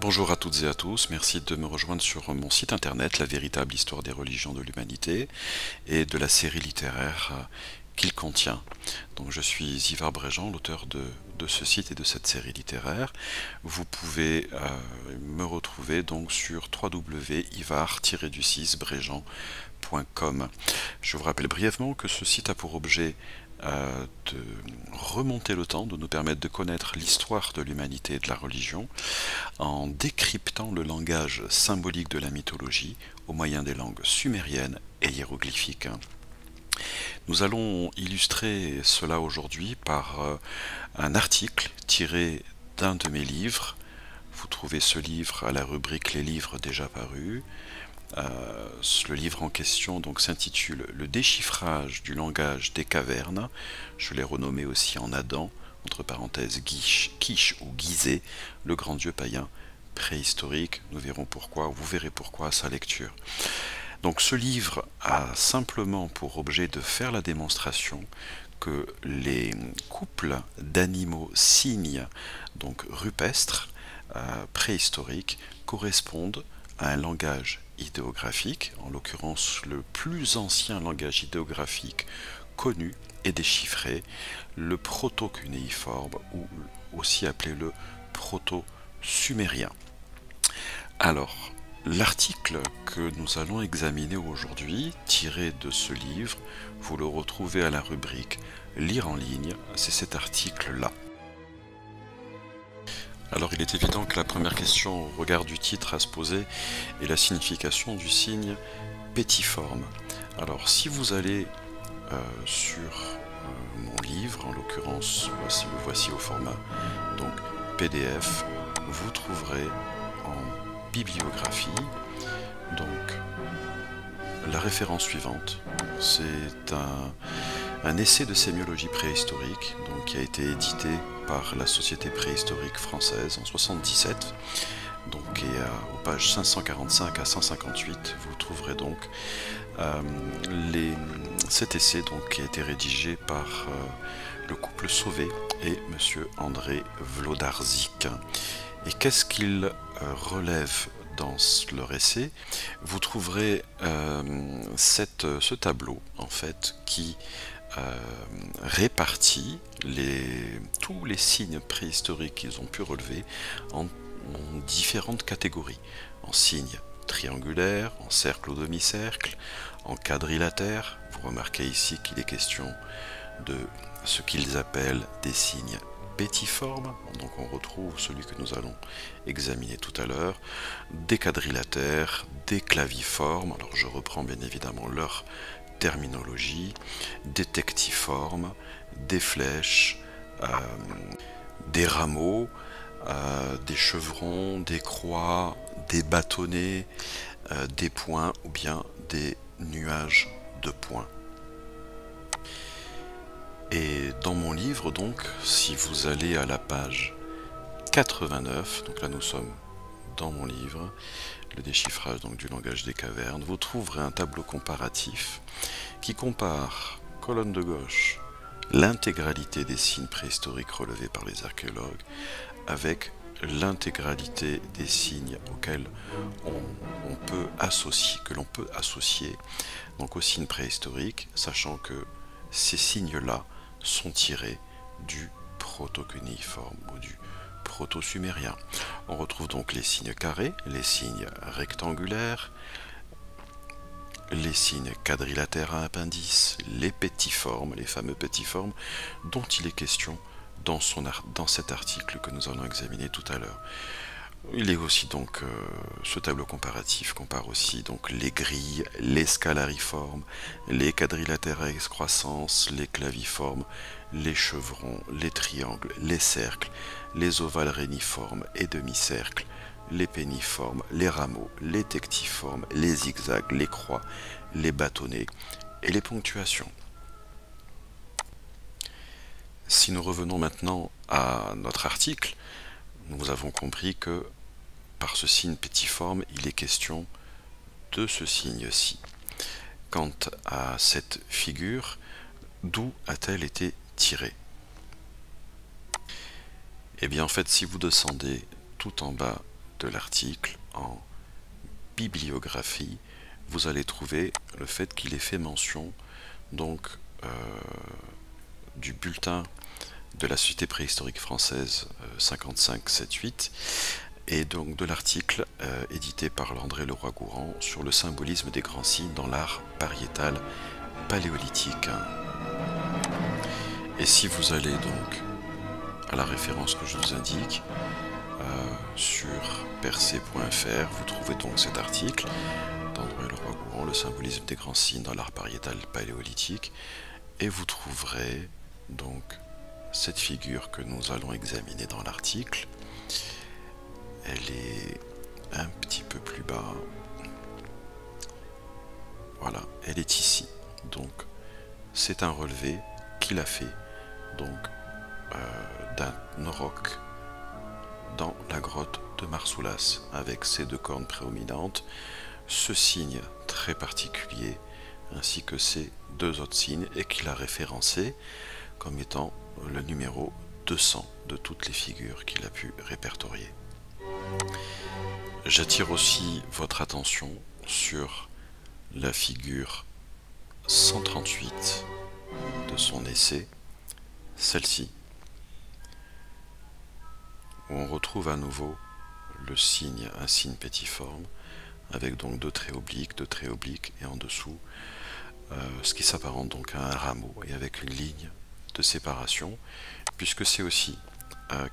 Bonjour à toutes et à tous, merci de me rejoindre sur mon site internet La véritable histoire des religions de l'humanité et de la série littéraire qu'il contient. Donc je suis Ivar Bréjean, l'auteur de ce site et de cette série littéraire. Vous pouvez me retrouver donc sur www.ivar-bréjean.com. Je vous rappelle brièvement que ce site a pour objet de remonter le temps, de nous permettre de connaître l'histoire de l'humanité et de la religion en décryptant le langage symbolique de la mythologie au moyen des langues sumériennes et hiéroglyphiques. Nous allons illustrer cela aujourd'hui par un article tiré d'un de mes livres. Vous trouvez ce livre à la rubrique Les livres déjà parus. Le livre en question donc s'intitule Le déchiffrage du langage des cavernes. Je l'ai renommé aussi en Adam, entre parenthèses Kish ou Gizeh, le grand dieu païen préhistorique. Nous verrons pourquoi, vous verrez pourquoi à sa lecture. Donc ce livre a simplement pour objet de faire la démonstration que les couples d'animaux cygnes, donc rupestres, préhistoriques, correspondent à un langage idéographique, en l'occurrence le plus ancien langage idéographique connu et déchiffré, le proto-cunéiforme, ou aussi appelé le proto-sumérien. Alors, l'article que nous allons examiner aujourd'hui, tiré de ce livre, vous le retrouvez à la rubrique Lire en ligne, c'est cet article-là. Alors il est évident que la première question au regard du titre à se poser est la signification du signe pétiforme. Alors si vous allez sur mon livre, en l'occurrence le voici au format donc PDF, vous trouverez en bibliographie donc la référence suivante. C'est un essai de sémiologie préhistorique donc, qui a été édité par la Société préhistorique française en 1977. Donc, et aux pages 545 à 158, vous trouverez donc cet essai donc, qui a été rédigé par le couple Sauvé et M. André Wlodarczyk. Et qu'est-ce qu'il relève dans leur essai? Vous trouverez ce tableau en fait qui répartit tous les signes préhistoriques qu'ils ont pu relever en différentes catégories, en signes triangulaires, en cercle ou demi-cercle, en quadrilatère. Vous remarquez ici qu'il est question de ce qu'ils appellent des signes pétiformes, donc on retrouve celui que nous allons examiner tout à l'heure, des quadrilatères, des claviformes, alors je reprends bien évidemment leur terminologie, des tectiformes, des flèches, des rameaux, des chevrons, des croix, des bâtonnets, des points ou bien des nuages de points. Et dans mon livre donc, si vous allez à la page 89, donc là nous sommes dans mon livre, le déchiffrage donc du langage des cavernes, vous trouverez un tableau comparatif qui compare, colonne de gauche, l'intégralité des signes préhistoriques relevés par les archéologues avec l'intégralité des signes auxquels on peut associer, que l'on peut associer donc aux signes préhistoriques, sachant que ces signes-là sont tirés du proto-cunéiforme ou du proto-sumérien. On retrouve donc les signes carrés, les signes rectangulaires, les signes quadrilatères à appendice, les pétiformes, les fameux pétiformes dont il est question dans cet article que nous allons examiner tout à l'heure. Il est aussi donc ce tableau comparatif compare aussi donc les grilles, les scalariformes, les quadrilatères à excroissance, les claviformes, les chevrons, les triangles, les cercles, les ovales réniformes et demi-cercles, les péniformes, les rameaux, les tectiformes, les zigzags, les croix, les bâtonnets et les ponctuations. Si nous revenons maintenant à notre article, nous avons compris que par ce signe pétiforme, il est question de ce signe-ci. Quant à cette figure, d'où a-t-elle été tirée? Eh bien en fait, si vous descendez tout en bas de l'article, en bibliographie, vous allez trouver le fait qu'il est fait mention donc du bulletin de la Société préhistorique française 5578 et donc de l'article édité par André Leroi-Gourhan sur le symbolisme des grands signes dans l'art pariétal paléolithique. Et si vous allez donc à la référence que je vous indique sur percé.fr, vous trouvez donc cet article d'André Leroi-Gourhan, le symbolisme des grands signes dans l'art pariétal paléolithique, et vous trouverez donc cette figure que nous allons examiner dans l'article. Elle est un petit peu plus bas. Voilà, elle est ici. Donc c'est un relevé qu'il a fait donc d'un auroch dans la grotte de Marsoulas avec ses deux cornes prédominantes, ce signe très particulier ainsi que ces deux autres signes, et qu'il a référencé comme étant le numéro 200 de toutes les figures qu'il a pu répertorier. J'attire aussi votre attention sur la figure 138 de son essai, celle-ci, où on retrouve à nouveau le signe, un signe pétiforme, avec donc deux traits obliques, et en dessous ce qui s'apparente donc à un rameau, et avec une ligne de séparation, puisque c'est aussi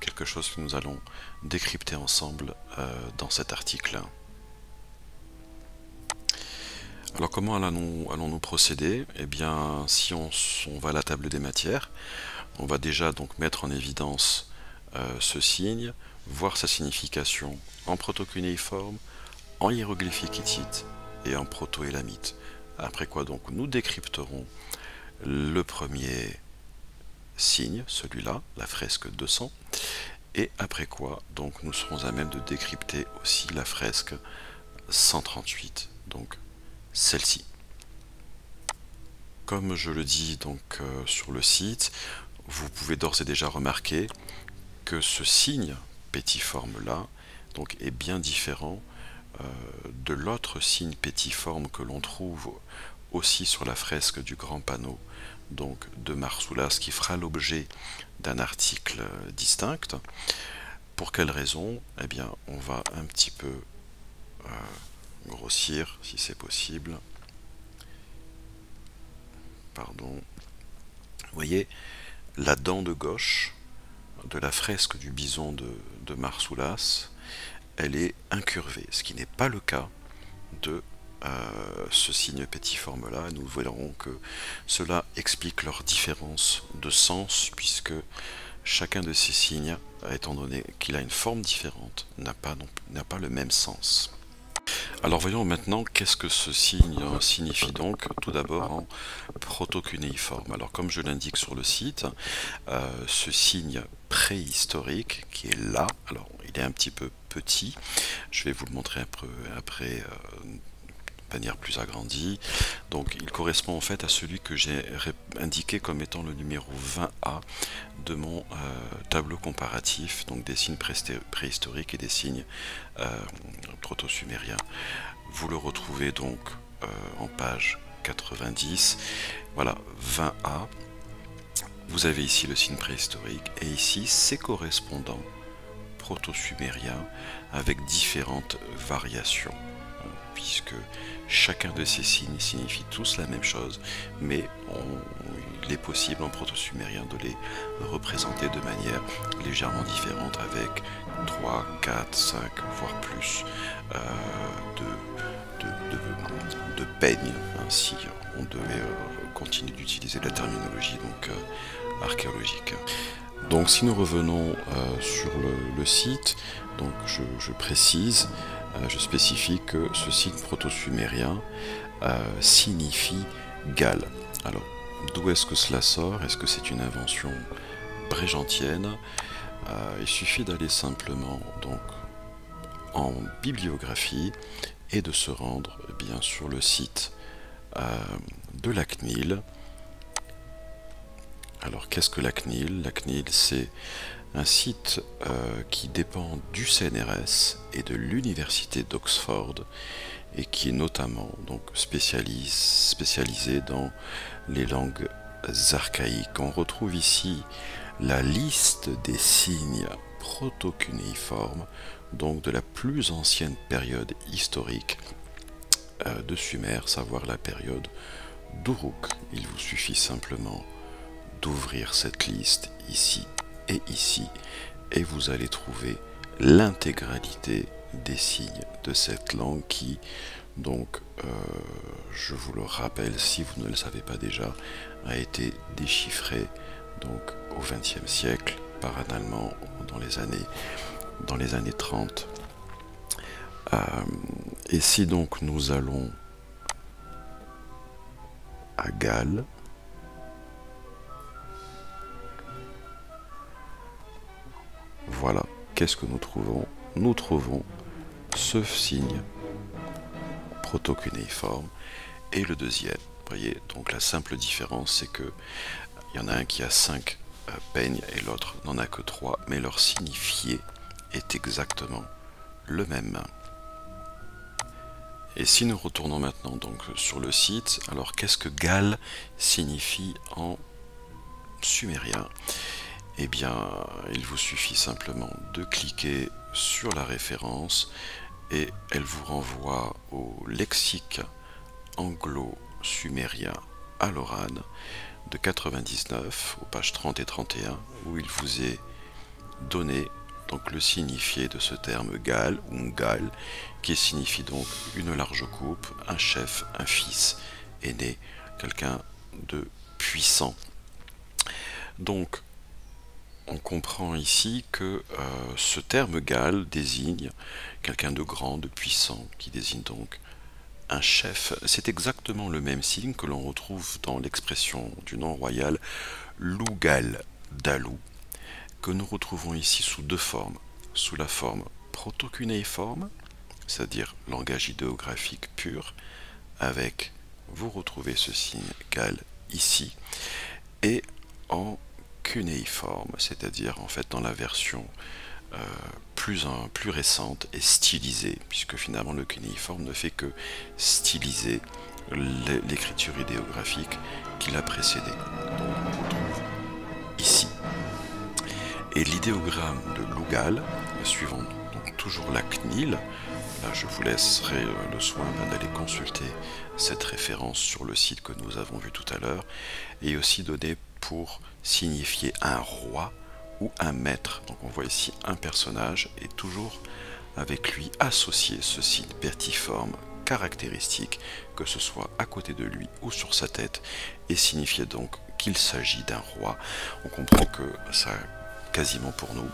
quelque chose que nous allons décrypter ensemble dans cet article. Alors comment allons-nous procéder? Eh bien, si on va à la table des matières, on va déjà donc mettre en évidence ce signe, voir sa signification en proto-cunéiforme, en hiéroglyphique hittite et en proto-élamite. Après quoi donc nous décrypterons le premier signe, celui-là, la fresque 200, et après quoi donc nous serons à même de décrypter aussi la fresque 138, donc celle-ci. Comme je le dis donc sur le site, vous pouvez d'ores et déjà remarquer que ce signe pétiforme là donc est bien différent de l'autre signe pétiforme que l'on trouve aussi sur la fresque du grand panneau donc de Marsoulas, qui fera l'objet d'un article distinct. Pour quelle raison? Eh bien, on va un petit peu grossir, si c'est possible. Pardon. Vous voyez, la dent de gauche de la fresque du bison de Marsoulas, elle est incurvée, ce qui n'est pas le cas de ce signe pétiforme là. Nous verrons que cela explique leur différence de sens, puisque chacun de ces signes, étant donné qu'il a une forme différente, n'a pas le même sens. Alors voyons maintenant qu'est-ce que ce signe signifie donc, tout d'abord en proto-cunéiforme. Alors comme je l'indique sur le site, ce signe préhistorique qui est là, alors il est un petit peu petit, je vais vous le montrer un peu après de manière plus agrandie. Donc il correspond en fait à celui que j'ai indiqué comme étant le numéro 20A de mon tableau comparatif, donc des signes préhistoriques et des signes proto-sumériens. Vous le retrouvez donc en page 90. Voilà, 20A. Vous avez ici le signe préhistorique et ici ses correspondants proto-sumériens avec différentes variations, puisque chacun de ces signes signifie tous la même chose, mais il est possible en proto-sumérien de les représenter de manière légèrement différente, avec 3, 4, 5, voire plus de peignes, si on devait continuer d'utiliser la terminologie donc archéologique. Donc si nous revenons sur le site, donc je précise, je spécifie que ce signe proto-sumérien signifie Galles. Alors d'où est-ce que cela sort? Est-ce que c'est une invention bréjantienne? Il suffit d'aller simplement donc en bibliographie et de se rendre bien sur le site de la CNIL. Alors qu'est-ce que la CNIL? La CNIL, c'est un site qui dépend du CNRS et de l'université d'Oxford et qui est notamment donc spécialisé dans les langues archaïques. On retrouve ici la liste des signes protocunéiformes, donc de la plus ancienne période historique de Sumer, savoir la période d'Uruk. Il vous suffit simplement d'ouvrir cette liste ici et vous allez trouver l'intégralité des signes de cette langue qui, donc, je vous le rappelle si vous ne le savez pas déjà, a été déchiffrée donc au XXe siècle par un Allemand dans les années 30. Et si donc nous allons à Galles, voilà, qu'est-ce que nous trouvons? Nous trouvons ce signe protocunéiforme et le deuxième. Vous voyez, donc la simple différence, c'est que il y en a un qui a 5 peignes et l'autre n'en a que 3, mais leur signifié est exactement le même. Et si nous retournons maintenant donc sur le site, alors qu'est-ce que Galles signifie en sumérien? Eh bien, il vous suffit simplement de cliquer sur la référence et elle vous renvoie au lexique anglo-sumérien Al-Oran de 99, aux pages 30 et 31, où il vous est donné donc le signifié de ce terme Gal ou Ngal, qui signifie donc une large coupe, un chef, un fils aîné, quelqu'un de puissant. Donc, on comprend ici que ce terme Gal désigne quelqu'un de grand, de puissant, qui désigne donc un chef. C'est exactement le même signe que l'on retrouve dans l'expression du nom royal Lugal Dalou, que nous retrouvons ici sous deux formes. Sous la forme protocunéiforme, c'est-à-dire langage idéographique pur, avec, vous retrouvez ce signe Gal ici, et en cunéiforme, c'est-à-dire en fait dans la version plus récente et stylisée, puisque finalement le cunéiforme ne fait que styliser l'écriture idéographique qui l'a précédé. Donc on retrouve ici. Et l'idéogramme de Lugal, suivant donc toujours la CNIL, là je vous laisserai le soin d'aller consulter cette référence sur le site que nous avons vu tout à l'heure, est aussi donné pour signifier un roi ou un maître. Donc on voit ici un personnage et toujours avec lui associé ce signe pertiforme caractéristique, que ce soit à côté de lui ou sur sa tête, et signifiait donc qu'il s'agit d'un roi. On comprend que ça quasiment pour nous,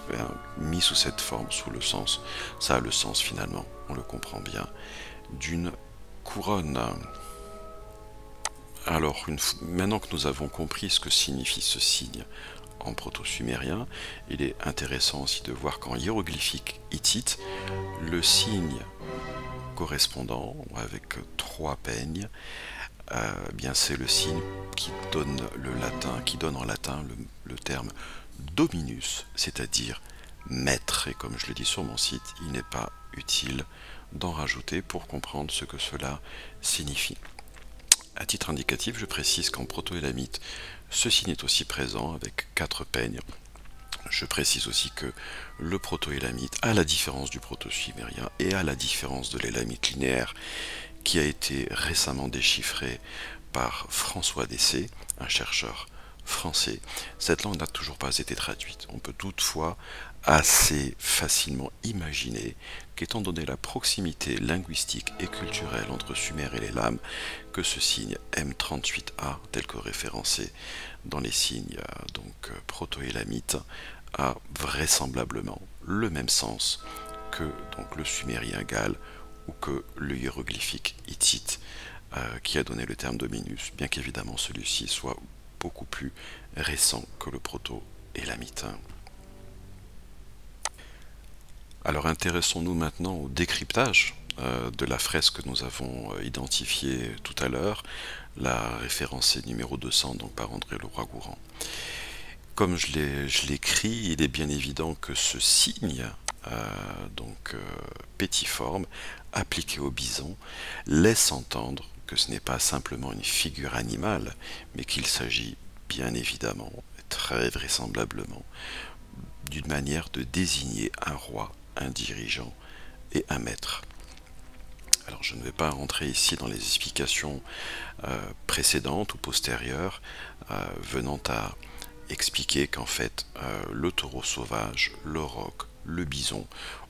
mis sous cette forme, sous le sens, ça a le sens finalement, on le comprend bien, d'une couronne. Alors, maintenant que nous avons compris ce que signifie ce signe en proto-sumérien, il est intéressant aussi de voir qu'en hiéroglyphique hittite, le signe correspondant, avec 3 peignes, bien c'est le signe qui donne en latin le terme dominus, c'est-à-dire maître. Et comme je le dis sur mon site, il n'est pas utile d'en rajouter pour comprendre ce que cela signifie. À titre indicatif, je précise qu'en proto-élamite, ce signe est aussi présent avec 4 peignes. Je précise aussi que le proto-élamite, à la différence du proto-sumérien et à la différence de l'élamite linéaire, qui a été récemment déchiffré par François Dessay, un chercheur français, cette langue n'a toujours pas été traduite. On peut toutefois assez facilement imaginer qu'étant donné la proximité linguistique et culturelle entre Sumer et l'Élam, que ce signe M38A, tel que référencé dans les signes donc proto-élamites, a vraisemblablement le même sens que donc le sumérien Gal ou que le hiéroglyphique hittite qui a donné le terme dominus, bien qu'évidemment celui-ci soit beaucoup plus récent que le proto-élamite. Alors intéressons-nous maintenant au décryptage de la fresque que nous avons identifiée tout à l'heure, la référencée numéro 200 donc par André Leroi-Gourhan. Comme je l'écris, il est bien évident que ce signe, pétiforme, appliqué au bison, laisse entendre que ce n'est pas simplement une figure animale, mais qu'il s'agit bien évidemment, très vraisemblablement, d'une manière de désigner un roi, un dirigeant et un maître. Alors je ne vais pas rentrer ici dans les explications précédentes ou postérieures venant à expliquer qu'en fait le taureau sauvage, le roc, le bison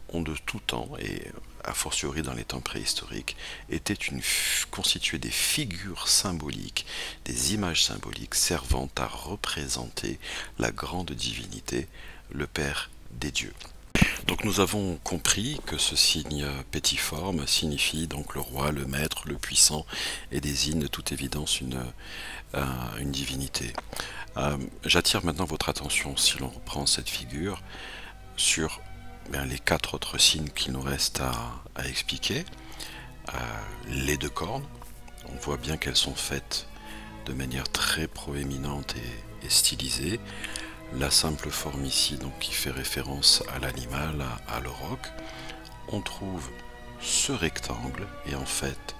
ont de tout temps, et a fortiori dans les temps préhistoriques, étaient constitués des figures symboliques, des images symboliques servant à représenter la grande divinité, le Père des dieux. Donc nous avons compris que ce signe pétiforme signifie donc le roi, le maître, le puissant, et désigne de toute évidence une divinité. J'attire maintenant votre attention, si l'on reprend cette figure, sur les 4 autres signes qu'il nous reste à expliquer. Les 2 cornes, on voit bien qu'elles sont faites de manière très proéminente et stylisée. La simple forme ici, donc, qui fait référence à l'animal, à l'auroch. On trouve ce rectangle et ensuite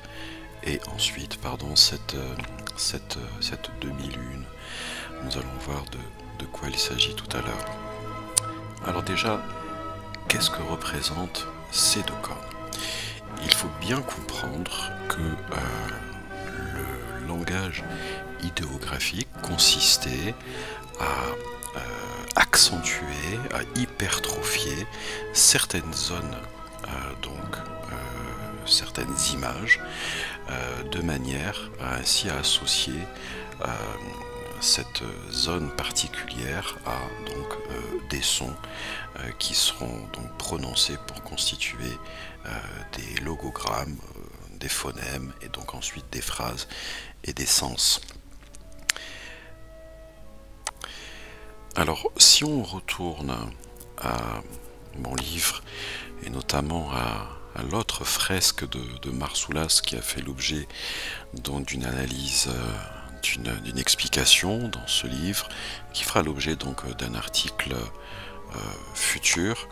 cette demi-lune. Nous allons voir de quoi il s'agit tout à l'heure. Alors déjà, qu'est-ce que représentent ces 2 cornes? Il faut bien comprendre que le langage idéographique consistait à accentuer, à hypertrophier certaines zones, certaines images, de manière ainsi à associer cette zone particulière à des sons qui seront donc prononcés pour constituer des logogrammes, des phonèmes, et donc ensuite des phrases et des sens. Alors, si on retourne à mon livre, et notamment à l'autre fresque de Marsoulas qui a fait l'objet d'une analyse, d'une explication dans ce livre, qui fera l'objet donc d'un article futur,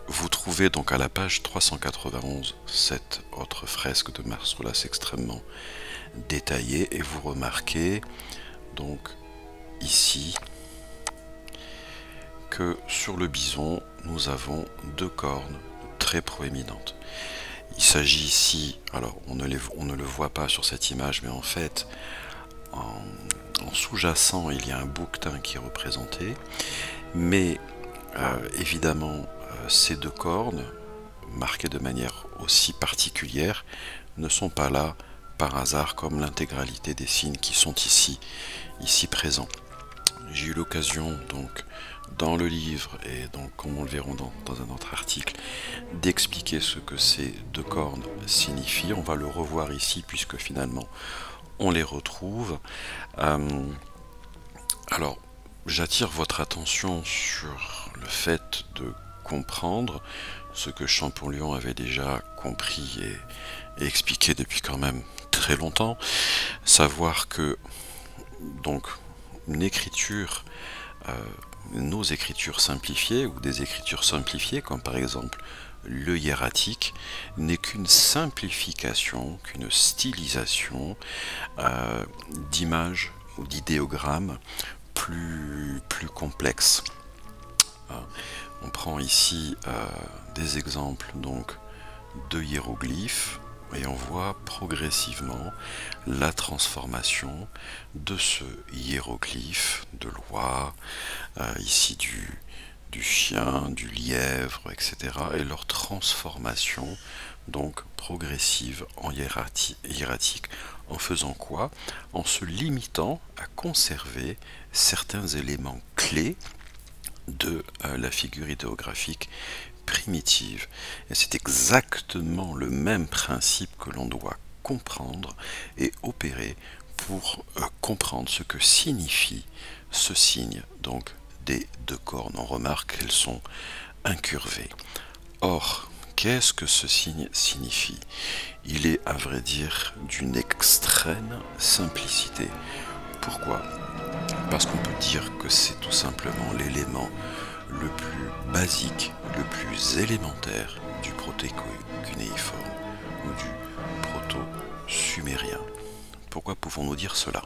vous trouvez donc à la page 391 cette autre fresque de Marsoulas extrêmement détaillée, et vous remarquez donc ici que sur le bison, nous avons 2 cornes très proéminentes. Il s'agit ici, alors on ne le voit pas sur cette image, mais en fait, en sous-jacent, il y a un bouquetin qui est représenté, mais évidemment, ces 2 cornes, marquées de manière aussi particulière, ne sont pas là par hasard, comme l'intégralité des signes qui sont ici présents. J'ai eu l'occasion donc dans le livre, et donc comme on le verra dans un autre article, d'expliquer ce que ces 2 cornes signifient. On va le revoir ici puisque finalement on les retrouve. Alors j'attire votre attention sur le fait de comprendre ce que Champollion avait déjà compris et expliqué depuis quand même très longtemps, savoir que donc une écriture, nos écritures simplifiées ou des écritures simplifiées, comme par exemple le hiératique, n'est qu'une simplification, qu'une stylisation d'images ou d'idéogrammes plus complexes. On prend ici des exemples donc de hiéroglyphes, et on voit progressivement la transformation de ce hiéroglyphe de l'oie, ici du chien, du lièvre, etc., et leur transformation donc progressive en hiératique, en faisant quoi? En se limitant à conserver certains éléments clés de la figure idéographique primitive. Et c'est exactement le même principe que l'on doit comprendre et opérer pour comprendre ce que signifie ce signe donc des 2 cornes. On remarque qu'elles sont incurvées. Or, qu'est-ce que ce signe signifie? Il est, à vrai dire, d'une extrême simplicité. Pourquoi? parce qu'on peut dire que c'est tout simplement l'élément le plus basique, le plus élémentaire du proto-cunéiforme ou du proto-sumérien. Pourquoi pouvons-nous dire cela?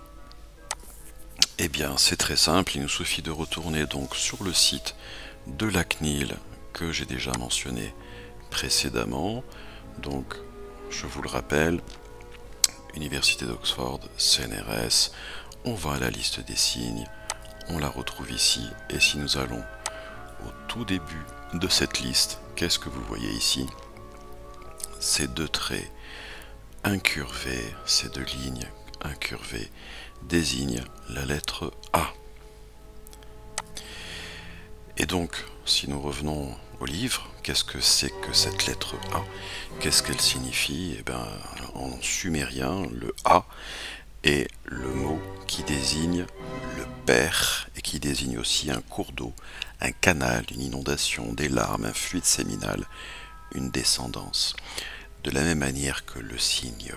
Eh bien, c'est très simple, il nous suffit de retourner donc sur le site de la CNIL que j'ai déjà mentionné précédemment. Donc, je vous le rappelle, Université d'Oxford, CNRS, on va à la liste des signes, on la retrouve ici, et si nous allons au tout début de cette liste, qu'est-ce que vous voyez ici? Ces deux traits incurvés, ces deux lignes incurvées désignent la lettre A. Et donc, si nous revenons au livre, qu'est-ce que c'est que cette lettre A? Qu'est-ce qu'elle signifie? Eh bien, en sumérien, le A est le mot qui désigne le père et qui désigne aussi un cours d'eau, un canal, une inondation, des larmes, un fluide séminal, une descendance. De la même manière que le signe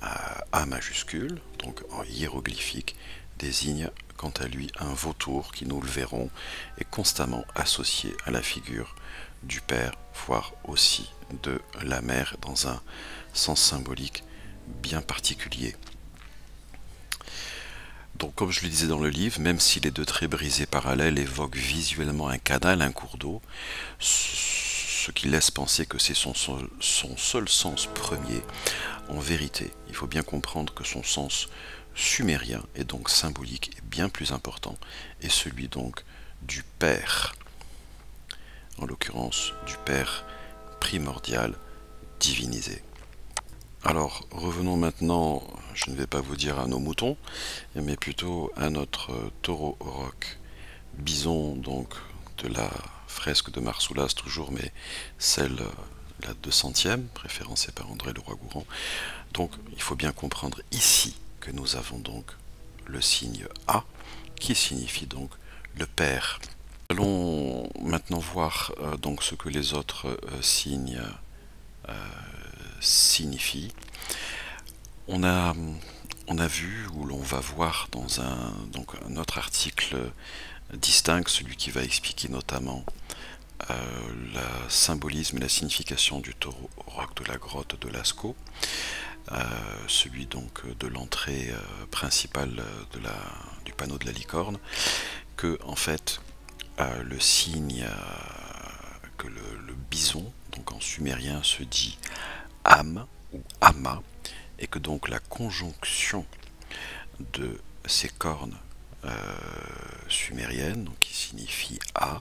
A majuscule, donc en hiéroglyphique, désigne quant à lui un vautour qui, nous le verrons, est constamment associé à la figure du père, voire aussi de la mère dans un sens symbolique bien particulier. Donc, comme je le disais dans le livre, même si les deux traits brisés parallèles évoquent visuellement un canal, un cours d'eau, ce qui laisse penser que c'est son seul sens premier, en vérité, il faut bien comprendre que son sens sumérien et donc symbolique est bien plus important, et celui donc du Père, en l'occurrence du Père primordial divinisé. Alors revenons maintenant, je ne vais pas vous dire à nos moutons, mais plutôt à notre taureau auroch, bison donc de la fresque de Marsoulas toujours, mais celle la 200e, référencée par André Leroi-Gourhan. Donc il faut bien comprendre ici que nous avons donc le signe A, qui signifie donc le Père. Allons maintenant voir donc ce que les autres signes signifient. On a vu, ou l'on va voir dans un autre article distinct, celui qui va expliquer notamment le symbolisme et la signification du taureau auroch de la grotte de Lascaux, celui donc de l'entrée principale du panneau de la licorne, que en fait le signe que le bison, donc en sumérien, se dit Am ou Ama, et que donc la conjonction de ces cornes sumériennes, donc qui signifie A,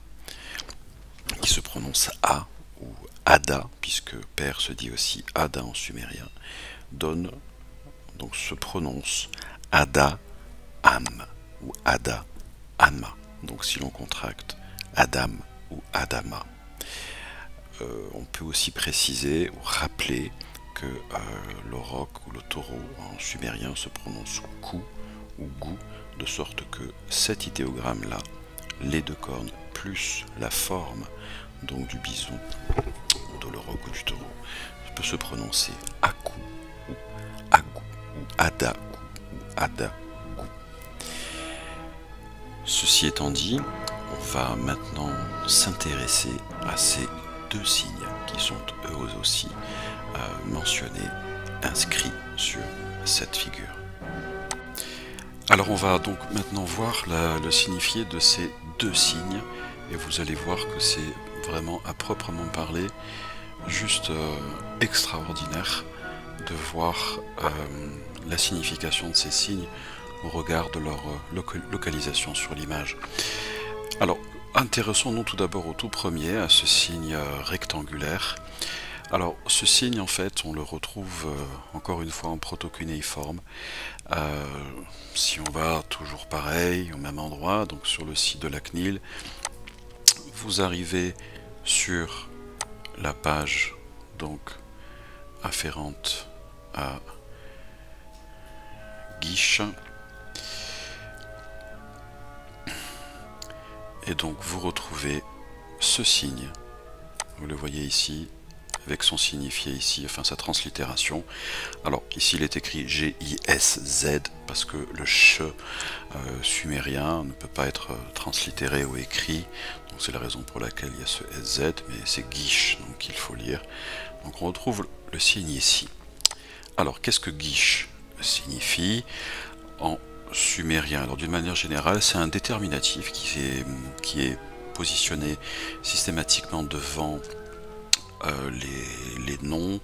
qui se prononce A ou Ada, puisque père se dit aussi Ada en sumérien, donne, donc se prononce Ada Am ou Ada Ama. Donc si l'on contracte Adam ou Adama. On peut aussi préciser ou rappeler que l'auroch ou le taureau en sumérien se prononce Kou ou Gou, de sorte que cet idéogramme-là, les deux cornes plus la forme donc du bison, de l'auroch ou du taureau, peut se prononcer Aku ou Agou ou Ada ou Ada Gou. Ceci étant dit, on va maintenant s'intéresser à ces deux signes qui sont eux aussi mentionnés, inscrits sur cette figure. Alors on va donc maintenant voir le signifié de ces deux signes, et vous allez voir que c'est vraiment à proprement parler juste extraordinaire de voir la signification de ces signes au regard de leur localisation sur l'image. Alors intéressons-nous tout d'abord au tout premier, à ce signe rectangulaire. Alors ce signe en fait on le retrouve encore une fois en proto-cunéiforme. Si on va toujours pareil au même endroit, donc sur le site de la CNIL, vous arrivez sur la page donc afférente à Guiche, et donc vous retrouvez ce signe, vous le voyez ici, avec son signifié ici, enfin sa translittération. Alors ici il est écrit G-I-S-Z parce que le ch sumérien ne peut pas être translittéré ou écrit, donc c'est la raison pour laquelle il y a ce SZ, mais c'est Gish, donc il faut lire. Donc on retrouve le signe ici. Alors qu'est-ce que Gish signifie en sumérien? Alors d'une manière générale, c'est un déterminatif qui est positionné systématiquement devant les noms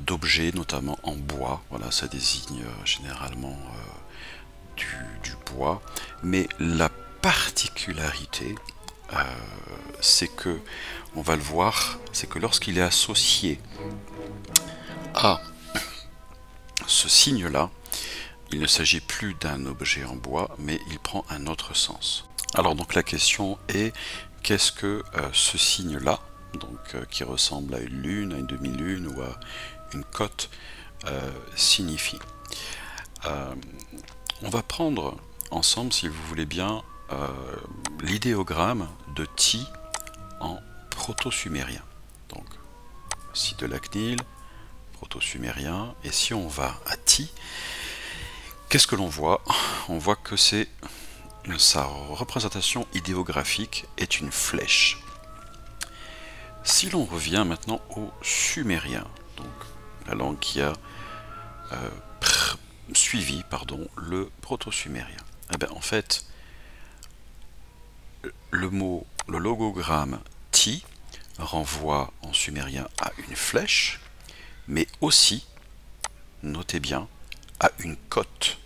d'objets, notamment en bois. Voilà, ça désigne généralement du bois. Mais la particularité, c'est que, on va le voir, c'est que lorsqu'il est associé à ce signe-là, il ne s'agit plus d'un objet en bois, mais il prend un autre sens. Alors donc la question est, qu'est-ce que ce signe-là, donc qui ressemble à une lune, à une demi-lune ou à une cote, signifie? On va prendre ensemble, si vous voulez bien, l'idéogramme de Ti en proto-sumérien. Donc, site de la CNIL, proto-sumérien, et si on va à Ti, qu'est-ce que l'on voit? On voit que sa représentation idéographique est une flèche. Si l'on revient maintenant au sumérien, donc la langue qui a suivi le proto-sumérien, eh bien, en fait, le logogramme Ti renvoie en sumérien à une flèche, mais aussi, notez bien, à une cote,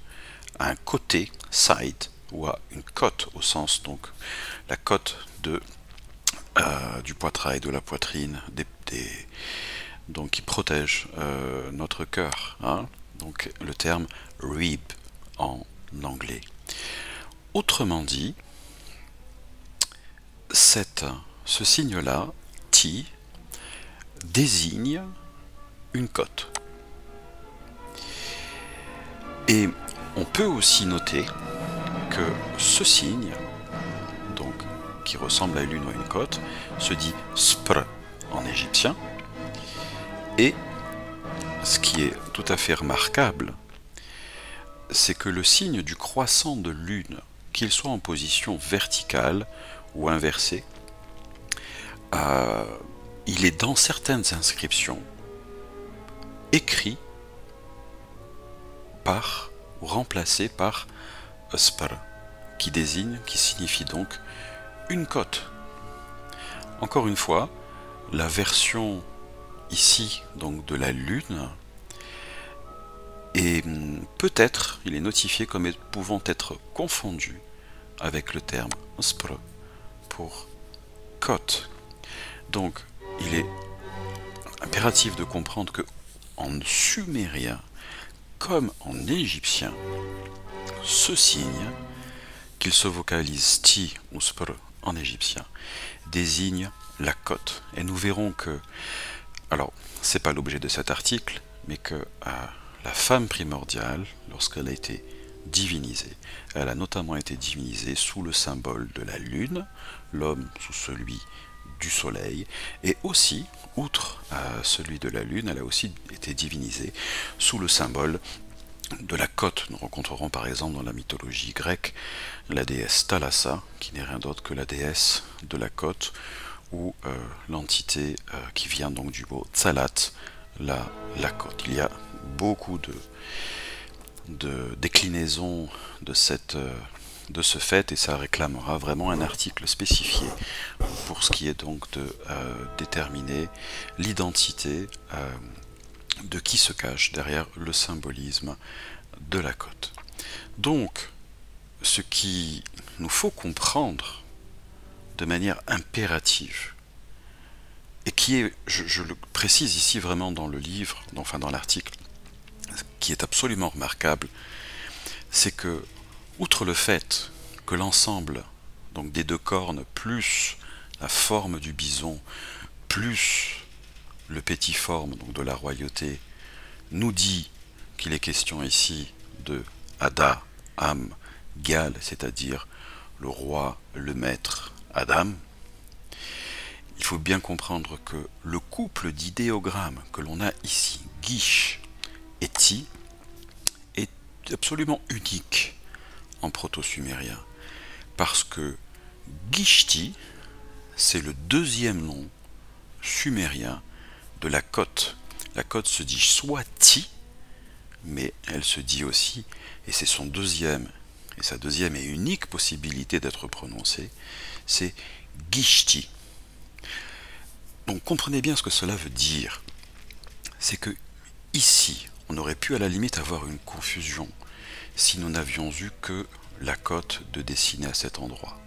à un côté, side, ou à une cote au sens, donc la cote du poitrail, de la poitrine, donc qui protège notre cœur, hein, donc le terme rib en anglais. Autrement dit, ce signe-là, Ti, désigne une cote. Et on peut aussi noter que ce signe, donc qui ressemble à une lune ou à une cote, se dit spr en égyptien. Et ce qui est tout à fait remarquable, c'est que le signe du croissant de lune, qu'il soit en position verticale ou inversée, il est dans certaines inscriptions écrit par ou remplacé par spr, qui signifie donc une cote. Encore une fois, la version ici donc de la lune et peut-être il est notifié comme pouvant être confondu avec le terme spr pour cote. Donc il est impératif de comprendre que en sumérien comme en égyptien, ce signe, qu'il se vocalise Ti ou spr en égyptien, désigne la cote. Et nous verrons que, alors c'est pas l'objet de cet article, mais que la femme primordiale, lorsqu'elle a été divinisée, elle a notamment été divinisée sous le symbole de la lune, l'homme sous celui du soleil, et aussi, outre celui de la lune, elle a aussi été divinisée sous le symbole de la cote. Nous rencontrerons par exemple dans la mythologie grecque la déesse Thalassa, qui n'est rien d'autre que la déesse de la cote, ou l'entité qui vient donc du mot tsalat, la cote. Il y a beaucoup de déclinaisons de ce fait, et ça réclamera vraiment un article spécifié pour ce qui est donc de déterminer l'identité de qui se cache derrière le symbolisme de la cote. Donc, ce qui nous faut comprendre de manière impérative, et qui est, je le précise ici vraiment dans le livre, enfin dans l'article, qui est absolument remarquable, c'est que, outre le fait que l'ensemble donc des deux cornes, plus la forme du bison, plus le pétiforme donc de la royauté, nous dit qu'il est question ici de Ada, Am, Gal, c'est-à-dire le roi, le maître, Adam, il faut bien comprendre que le couple d'idéogrammes que l'on a ici, Gish et Ti, est absolument unique en proto-sumérien, parce que Gishti, c'est le deuxième nom sumérien de la côte. La côte se dit soit Ti, mais elle se dit aussi, et c'est son deuxième, et sa deuxième et unique possibilité d'être prononcée, c'est Gishti. Donc comprenez bien ce que cela veut dire. C'est que ici, on aurait pu à la limite avoir une confusion si nous n'avions eu que la côte de dessiner à cet endroit.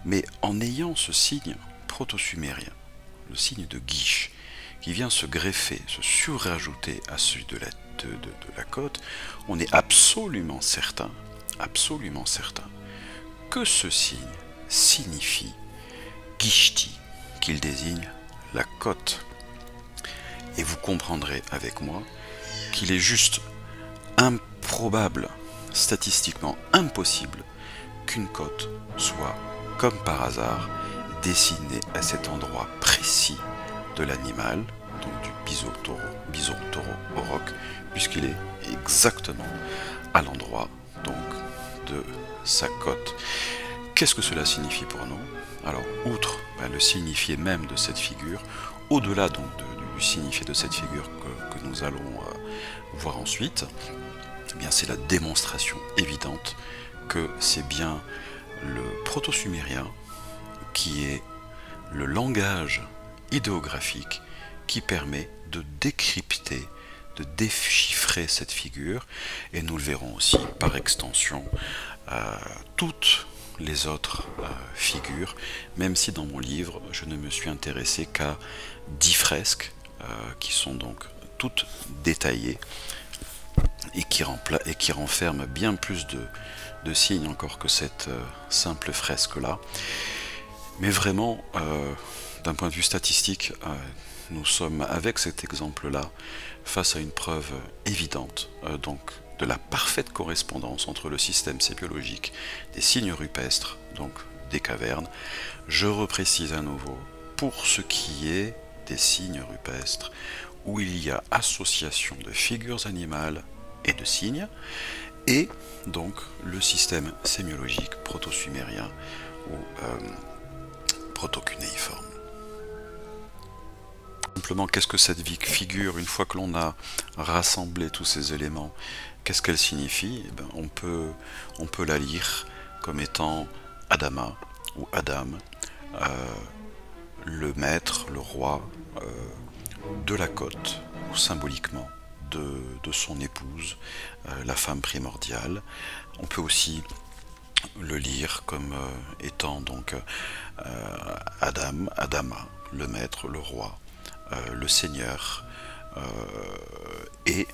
Mais en ayant ce signe proto-sumérien, le signe de Gish, qui vient se greffer, se surrajouter à celui de la côte, on est absolument certain que ce signe signifie Gishti, qu'il désigne la côte. Et vous comprendrez avec moi qu'il est juste improbable, statistiquement impossible, qu'une côte soit, comme par hasard, dessinée à cet endroit précis de l'animal, donc du bison taureau auroch, puisqu'il est exactement à l'endroit donc de sa côte. Qu'est-ce que cela signifie pour nous? Alors, outre le signifié même de cette figure, au-delà donc du signifié de cette figure que nous allons voir ensuite, eh bien c'est la démonstration évidente que c'est bien le proto-sumérien qui est le langage idéographique qui permet de décrypter, de déchiffrer cette figure, et nous le verrons aussi par extension toutes les autres figures, même si dans mon livre je ne me suis intéressé qu'à 10 fresques qui sont donc toutes détaillées et qui renferment bien plus de signes encore que cette simple fresque là. Mais vraiment, d'un point de vue statistique, nous sommes avec cet exemple là face à une preuve évidente donc de la parfaite correspondance entre le système sémiologique des signes rupestres, donc des cavernes. Je reprécise à nouveau, pour ce qui est des signes rupestres, où il y a association de figures animales et de signes, et donc le système sémiologique proto-sumérien ou proto-cunéiforme. Simplement, qu'est-ce que cette figure, une fois que l'on a rassemblé tous ces éléments, qu'est-ce qu'elle signifie? Eh bien, on peut la lire comme étant Adama ou Adam, le maître, le roi de la côte, ou symboliquement de son épouse, la femme primordiale. On peut aussi le lire comme étant donc Adama, le maître, le roi, le seigneur, et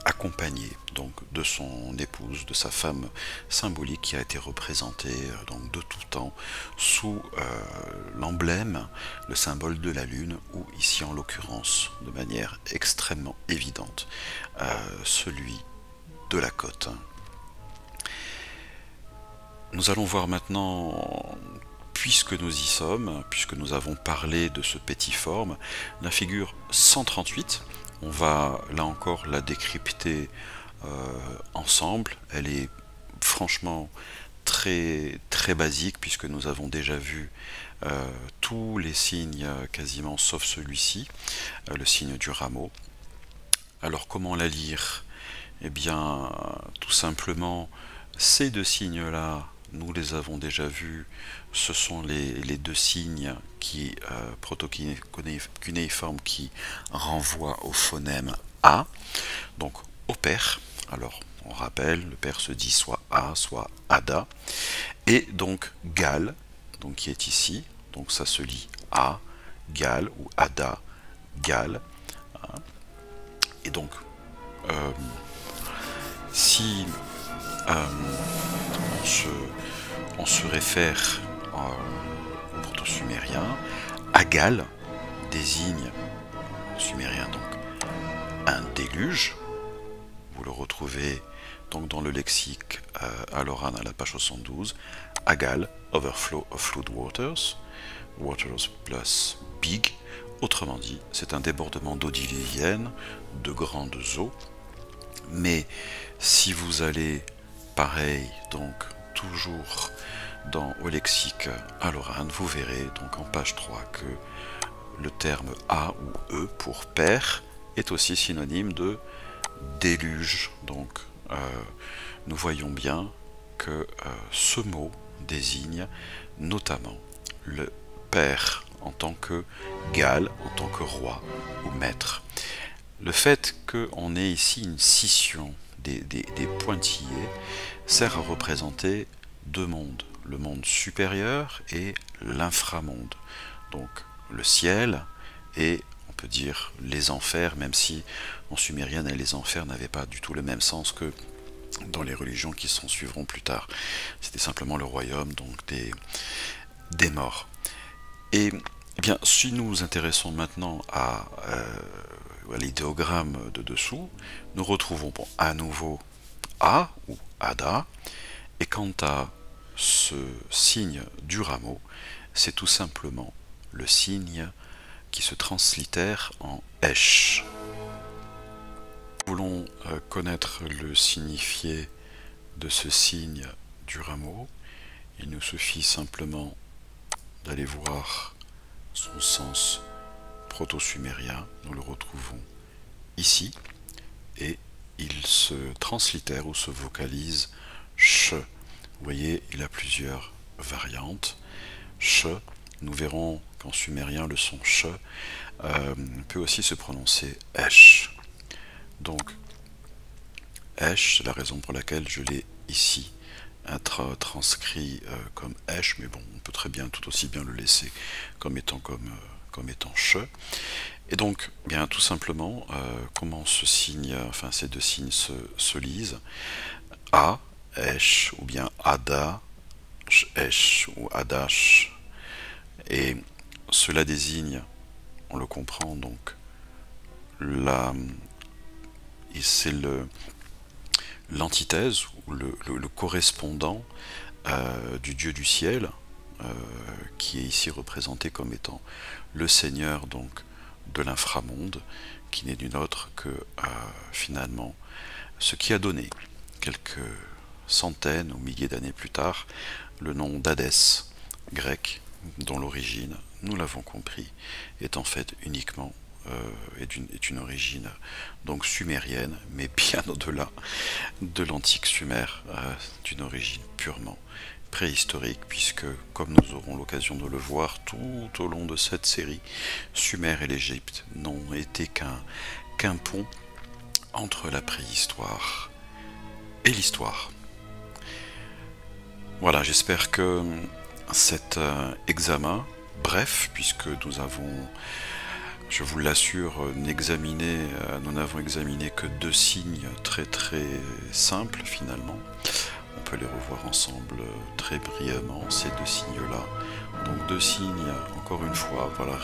accompagné donc de son épouse, de sa femme symbolique qui a été représentée donc de tout temps sous l'emblème, le symbole de la lune, ou ici en l'occurrence de manière extrêmement évidente celui de la côte. Nous allons voir maintenant, puisque nous y sommes, puisque nous avons parlé de ce pétiforme, la figure 138. On va là encore la décrypter ensemble. Elle est franchement très basique, puisque nous avons déjà vu tous les signes quasiment sauf celui-ci, le signe du rameau. Alors comment la lire? Eh bien tout simplement, ces deux signes là, nous les avons déjà vus, ce sont les deux signes qui proto-cunéiformes qui renvoient au phonème A, donc au père. Alors on rappelle, le père se dit soit A, soit Ada, et donc Gal, donc qui est ici, donc ça se lit A, Gal, ou Ada, Gal. Et donc si on se réfère au proto-sumérien, Agal désigne en sumérien donc un déluge. Vous le retrouvez donc dans le lexique Aloran à la page 72, Agal, overflow of flood waters. waters plus big. Autrement dit, c'est un débordement d'eau diluvienne, de grandes eaux. Mais si vous allez, pareil, donc toujours au lexique à l'orane, vous verrez donc en page 3 que le terme A ou E pour père est aussi synonyme de déluge. Donc nous voyons bien que ce mot désigne notamment le père en tant que Galles, en tant que roi ou maître. Le fait qu'on ait ici une scission des pointillés sert à représenter deux mondes, le monde supérieur et l'inframonde. Donc le ciel et on peut dire les enfers, même si en sumérien les enfers n'avaient pas du tout le même sens que dans les religions qui s'en suivront plus tard. C'était simplement le royaume donc des morts. Et eh bien, si nous nous intéressons maintenant à l'idéogramme de dessous, nous retrouvons à nouveau A ou Ada, et quant à ce signe du rameau, c'est tout simplement le signe qui se translittère en Esh. Nous voulons connaître le signifié de ce signe du rameau. Il nous suffit simplement d'aller voir son sens proto-sumérien. Nous le retrouvons ici et il se translittère ou se vocalise ch. Vous voyez, il a plusieurs variantes. Ch, nous verrons qu'en sumérien le son ch peut aussi se prononcer esh. Donc esh, c'est la raison pour laquelle je l'ai ici transcrit comme esh, mais bon, on peut très bien tout aussi bien le laisser comme étant ch. Et donc, bien tout simplement, comment ce signe, enfin ces deux signes se lisent. A, esh, ou bien ada, esh, ou adash. Et cela désigne, on le comprend donc, c'est l'antithèse ou le correspondant du dieu du ciel, qui est ici représenté comme étant le seigneur donc de l'inframonde, qui n'est d'une autre que finalement ce qui a donné quelques centaines ou milliers d'années plus tard le nom d'Hadès grec, dont l'origine, nous l'avons compris, est en fait uniquement est une origine donc sumérienne, mais bien au-delà de l'antique Sumer, d'une origine purement préhistorique, puisque, comme nous aurons l'occasion de le voir tout au long de cette série, Sumer et l'Égypte n'ont été qu'un pont entre la préhistoire et l'histoire. Voilà, j'espère que cet examen, bref, puisque nous avons, je vous l'assure, nous n'avons examiné que deux signes très très simples finalement. On peut les revoir ensemble très brièvement, ces deux signes-là. Donc deux signes, encore une fois, voilà,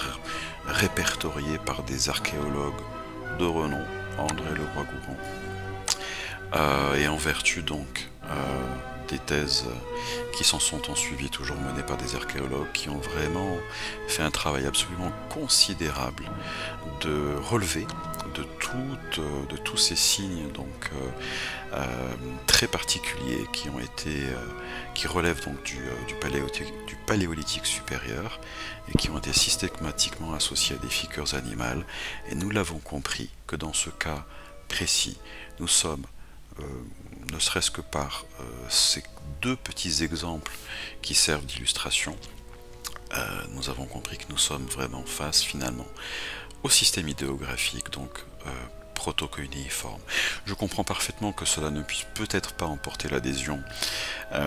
répertoriés par des archéologues de renom, André Lecroix-Gourand, et en vertu donc des thèses qui s'en sont ensuivies, toujours menées par des archéologues qui ont vraiment fait un travail absolument considérable de relevé de tous ces signes donc très particuliers qui relèvent donc du paléolithique supérieur et qui ont été systématiquement associés à des figures animales. Et nous l'avons compris que dans ce cas précis, nous sommes ne serait-ce que par ces deux petits exemples qui servent d'illustration, nous avons compris que nous sommes vraiment face finalement au système idéographique, donc proto-cunéiforme. Je comprends parfaitement que cela ne puisse peut-être pas emporter l'adhésion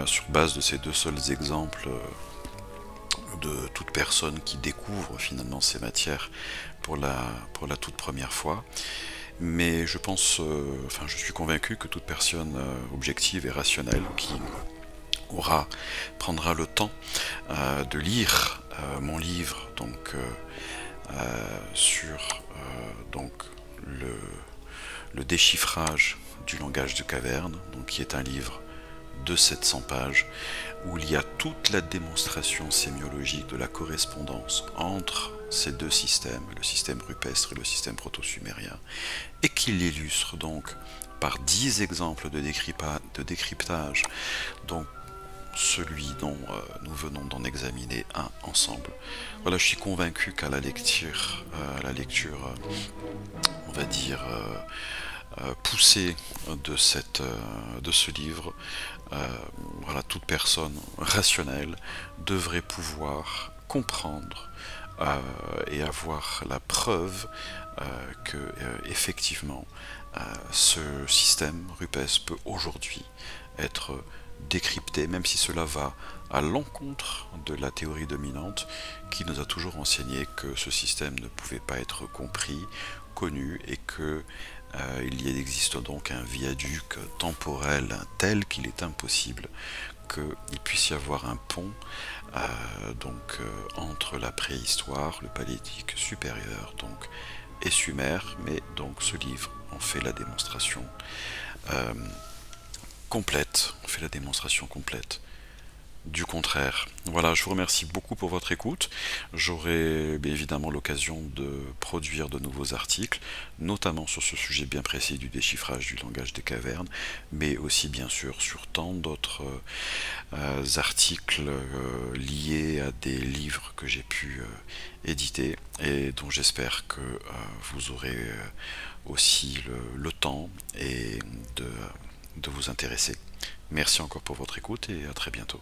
sur base de ces deux seuls exemples de toute personne qui découvre finalement ces matières pour la toute première fois. Mais je pense, enfin je suis convaincu que toute personne objective et rationnelle qui prendra le temps de lire mon livre donc sur donc le déchiffrage du langage de caverne, donc qui est un livre de 700 pages où il y a toute la démonstration sémiologique de la correspondance entre ces deux systèmes, le système rupestre et le système proto-sumérien, et qui l'illustre donc par 10 exemples de décryptage, donc celui dont nous venons d'en examiner un ensemble. Voilà, je suis convaincu qu'à la lecture, on va dire, poussée de ce livre, voilà, toute personne rationnelle devrait pouvoir comprendre et avoir la preuve que effectivement ce système rupestre peut aujourd'hui être décrypté, même si cela va à l'encontre de la théorie dominante qui nous a toujours enseigné que ce système ne pouvait pas être compris, connu, et que il existe donc un viaduc temporel tel qu'il est impossible qu'il puisse y avoir un pont entre la préhistoire, le paléolithique supérieur donc, et Sumer, mais donc ce livre en fait la démonstration complète, on fait la démonstration complète du contraire. Voilà, je vous remercie beaucoup pour votre écoute. J'aurai bien évidemment l'occasion de produire de nouveaux articles, notamment sur ce sujet bien précis du déchiffrage du langage des cavernes, mais aussi bien sûr sur tant d'autres articles liés à des livres que j'ai pu éditer et dont j'espère que vous aurez aussi le temps et de vous intéresser. Merci encore pour votre écoute et à très bientôt.